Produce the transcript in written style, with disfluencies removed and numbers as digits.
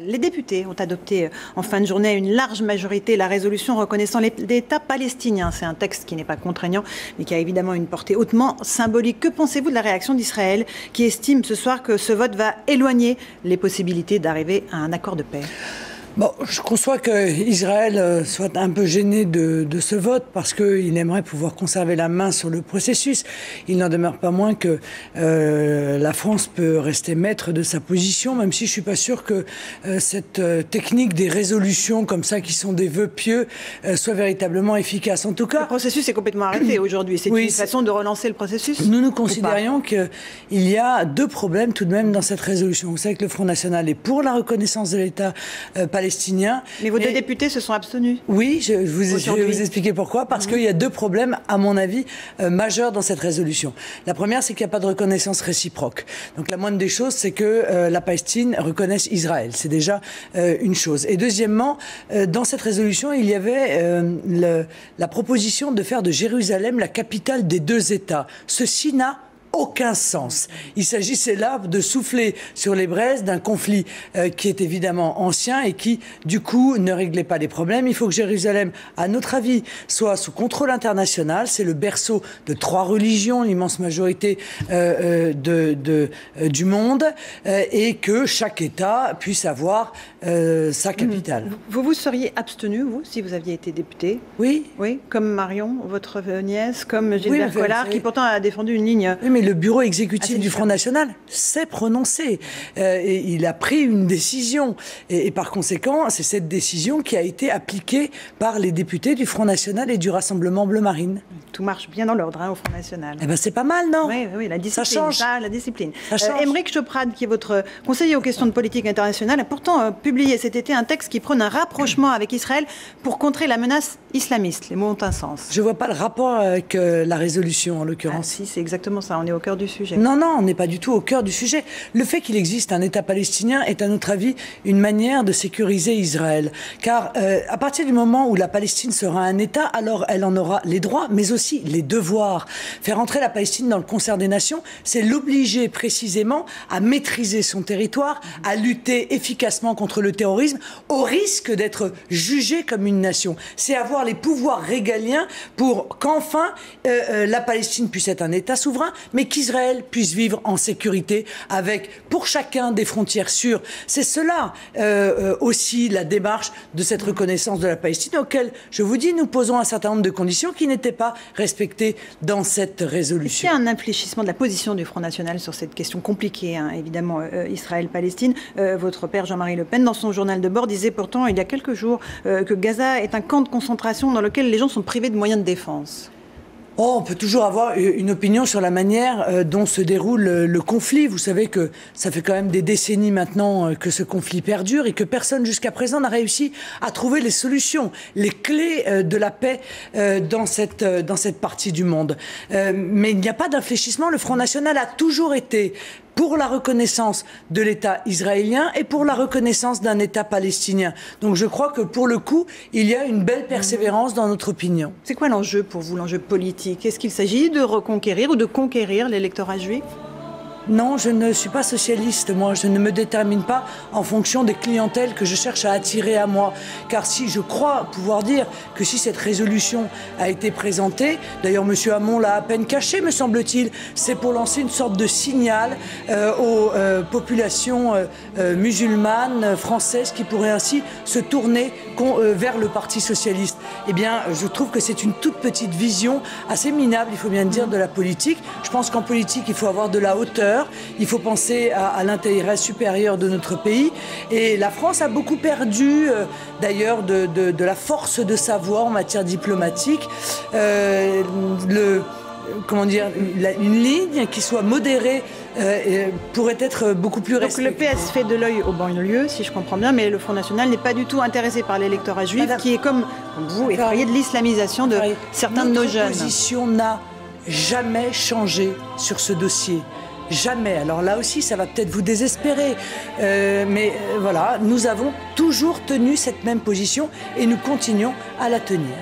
Les députés ont adopté en fin de journée à une large majorité la résolution reconnaissant l'État palestinien. C'est un texte qui n'est pas contraignant, mais qui a évidemment une portée hautement symbolique. Que pensez-vous de la réaction d'Israël, qui estime ce soir que ce vote va éloigner les possibilités d'arriver à un accord de paix ? Bon, je conçois qu'Israël soit un peu gêné de ce vote parce qu'il aimerait pouvoir conserver la main sur le processus. Il n'en demeure pas moins que la France peut rester maître de sa position, même si je ne suis pas sûr que cette technique des résolutions comme ça, qui sont des vœux pieux, soit véritablement efficace. En tout cas, le processus est complètement arrêté aujourd'hui. C'est une façon de relancer le processus ? Nous considérions qu'il y a deux problèmes tout de même dans cette résolution. Vous savez que le Front National est pour la reconnaissance de l'État palestinien. Mais vos deux députés se sont abstenus. Oui, je vais vous expliquer pourquoi. Parce qu'il y a deux problèmes, à mon avis, majeurs dans cette résolution. La première, c'est qu'il n'y a pas de reconnaissance réciproque. Donc la moindre des choses, c'est que la Palestine reconnaisse Israël. C'est déjà une chose. Et deuxièmement, dans cette résolution, il y avait la proposition de faire de Jérusalem la capitale des deux États. Ceci n'a aucun sens. Il s'agissait là de souffler sur les braises d'un conflit qui est évidemment ancien et qui, du coup, ne réglait pas les problèmes. Il faut que Jérusalem, à notre avis, soit sous contrôle international. C'est le berceau de trois religions, l'immense majorité du monde, et que chaque État puisse avoir sa capitale. Vous vous seriez abstenu, vous, si vous aviez été député ? Oui. Oui, comme Marion, votre nièce, comme Gilbert Collard, qui pourtant a défendu une ligne... Oui, mais le bureau exécutif du Front National s'est prononcé. Et il a pris une décision. Et par conséquent, c'est cette décision qui a été appliquée par les députés du Front National et du Rassemblement Bleu Marine. Tout marche bien dans l'ordre au Front National. Eh ben, c'est pas mal, non ? Oui, la discipline. Ça change. La discipline. Ça change. Émeric Choprade, qui est votre conseiller aux questions de politique internationale, a pourtant publié cet été un texte qui prône un rapprochement avec Israël pour contrer la menace islamiste. Les mots ont un sens. Je vois pas le rapport avec la résolution, en l'occurrence. Si, c'est exactement ça. On est au cœur du sujet. Non, on n'est pas du tout au cœur du sujet. Le fait qu'il existe un État palestinien est, à notre avis, une manière de sécuriser Israël. Car à partir du moment où la Palestine sera un État, alors elle en aura les droits, mais aussi les devoirs. Faire entrer la Palestine dans le concert des nations, c'est l'obliger précisément à maîtriser son territoire, à lutter efficacement contre le terrorisme, au risque d'être jugé comme une nation. C'est avoir les pouvoirs régaliens pour qu'enfin la Palestine puisse être un État souverain, mais qu'Israël puisse vivre en sécurité avec, pour chacun, des frontières sûres. C'est cela aussi la démarche de cette reconnaissance de la Palestine, auquel, je vous dis, nous posons un certain nombre de conditions qui n'étaient pas respectées dans cette résolution. Il y a un infléchissement de la position du Front National sur cette question compliquée, évidemment, Israël-Palestine. Votre père, Jean-Marie Le Pen, dans son journal de bord, disait pourtant, il y a quelques jours, que Gaza est un camp de concentration dans lequel les gens sont privés de moyens de défense. Oh, on peut toujours avoir une opinion sur la manière dont se déroule le conflit. Vous savez que ça fait quand même des décennies maintenant que ce conflit perdure et que personne jusqu'à présent n'a réussi à trouver les solutions, les clés de la paix dans cette partie du monde. Mais il n'y a pas d'infléchissement. Le Front National a toujours été pour la reconnaissance de l'État israélien et pour la reconnaissance d'un État palestinien. Donc je crois que pour le coup, il y a une belle persévérance dans notre opinion. C'est quoi l'enjeu pour vous, l'enjeu politique ? Est-ce qu'il s'agit de reconquérir ou de conquérir l'électorat juif ? Non, je ne suis pas socialiste, moi. Je ne me détermine pas en fonction des clientèles que je cherche à attirer à moi. Car si je crois pouvoir dire que si cette résolution a été présentée, d'ailleurs M. Hamon l'a à peine caché, me semble-t-il, c'est pour lancer une sorte de signal aux populations musulmanes, françaises, qui pourraient ainsi se tourner vers le Parti socialiste. Eh bien, je trouve que c'est une toute petite vision assez minable, il faut bien dire, de la politique. Je pense qu'en politique, il faut avoir de la hauteur. Il faut penser à l'intérêt supérieur de notre pays. Et la France a beaucoup perdu, d'ailleurs, de la force de sa voix en matière diplomatique. Comment dire, une ligne qui soit modérée pourrait être beaucoup plus respectée. Donc le PS fait de l'œil aux banlieues, si je comprends bien, mais le Front National n'est pas du tout intéressé par l'électorat juif, qui est comme vous, effrayé de l'islamisation de certains de nos jeunes. Notre position n'a jamais changé sur ce dossier. Jamais. Alors là aussi, ça va peut-être vous désespérer. Mais voilà, nous avons toujours tenu cette même position et nous continuons à la tenir.